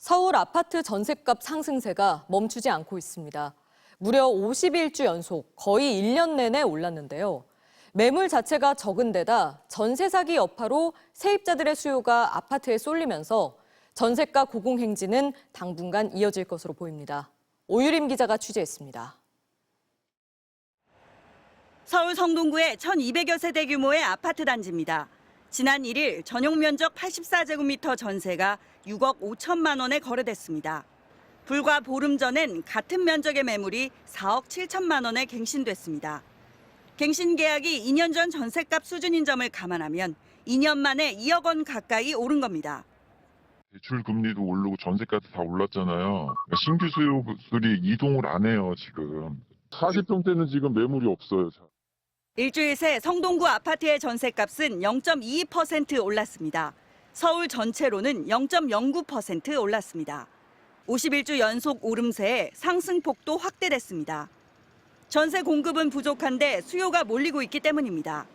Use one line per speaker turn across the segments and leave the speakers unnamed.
서울 아파트 전셋값 상승세가 멈추지 않고 있습니다. 무려 51주 연속 거의 1년 내내 올랐는데요. 매물 자체가 적은 데다 전세 사기 여파로 세입자들의 수요가 아파트에 쏠리면서 전세가 고공행진은 당분간 이어질 것으로 보입니다. 오유림 기자가 취재했습니다.
서울 성동구의 1,200여 세대 규모의 아파트 단지입니다. 지난 1일 전용 면적 84제곱미터 전세가 6억 5천만 원에 거래됐습니다. 불과 보름 전엔 같은 면적의 매물이 4억 7천만 원에 갱신됐습니다. 갱신 계약이 2년 전 전세값 수준인 점을 감안하면 2년 만에 2억 원 가까이 오른 겁니다.
대출 금리도 오르고 전세까지 다 올랐잖아요. 신규 수요들이 이동을 안 해요, 지금. 40평대는 지금 매물이 없어요.
일주일 새 성동구 아파트의 전세값은 0.22% 올랐습니다. 서울 전체로는 0.09% 올랐습니다. 51주 연속 오름세에 상승폭도 확대됐습니다. 전세 공급은 부족한데 수요가 몰리고 있기 때문입니다.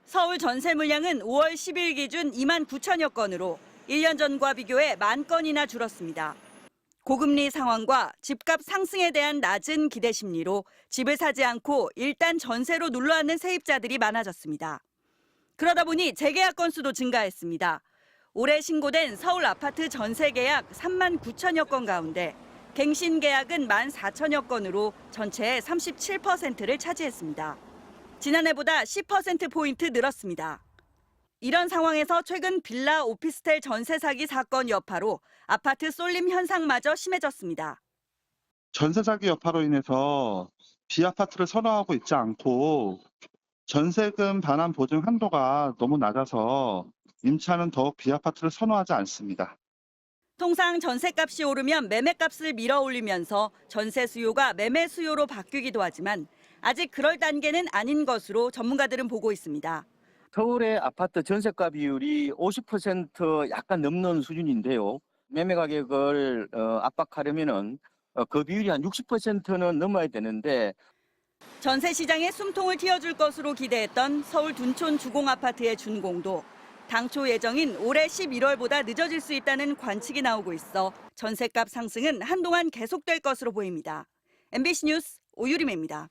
서울 전세 물량은 5월 10일 기준 2만 9천여 건으로 1년 전과 비교해 1만 건이나 줄었습니다. 고금리 상황과 집값 상승에 대한 낮은 기대 심리로 집을 사지 않고 일단 전세로 눌러앉는 세입자들이 많아졌습니다. 그러다 보니 재계약 건수도 증가했습니다. 올해 신고된 서울 아파트 전세 계약 3만 9천여 건 가운데 갱신 계약은 1만 4천여 건으로 전체의 37%를 차지했습니다. 지난해보다 10%포인트 늘었습니다. 이런 상황에서 최근 빌라 오피스텔 전세 사기 사건 여파로 아파트 쏠림 현상마저 심해졌습니다.
전세 사기 여파로 인해서 B아파트를 선호하고 있지 않고 전세금 반환 보증 한도가 너무 낮아서 임차는 더욱 B아파트를 선호하지 않습니다.
통상 전세값이 오르면 매매값을 밀어올리면서 전세 수요가 매매 수요로 바뀌기도 하지만 아직 그럴 단계는 아닌 것으로 전문가들은 보고 있습니다.
서울의 아파트 전세가 비율이 50% 약간 넘는 수준인데요. 매매 가격을 압박하려면은 그 비율이 한 60%는 넘어야 되는데
전세 시장에 숨통을 틔워줄 것으로 기대했던 서울 둔촌 주공아파트의 준공도 당초 예정인 올해 11월보다 늦어질 수 있다는 관측이 나오고 있어 전세값 상승은 한동안 계속될 것으로 보입니다. MBC 뉴스 오유림입니다.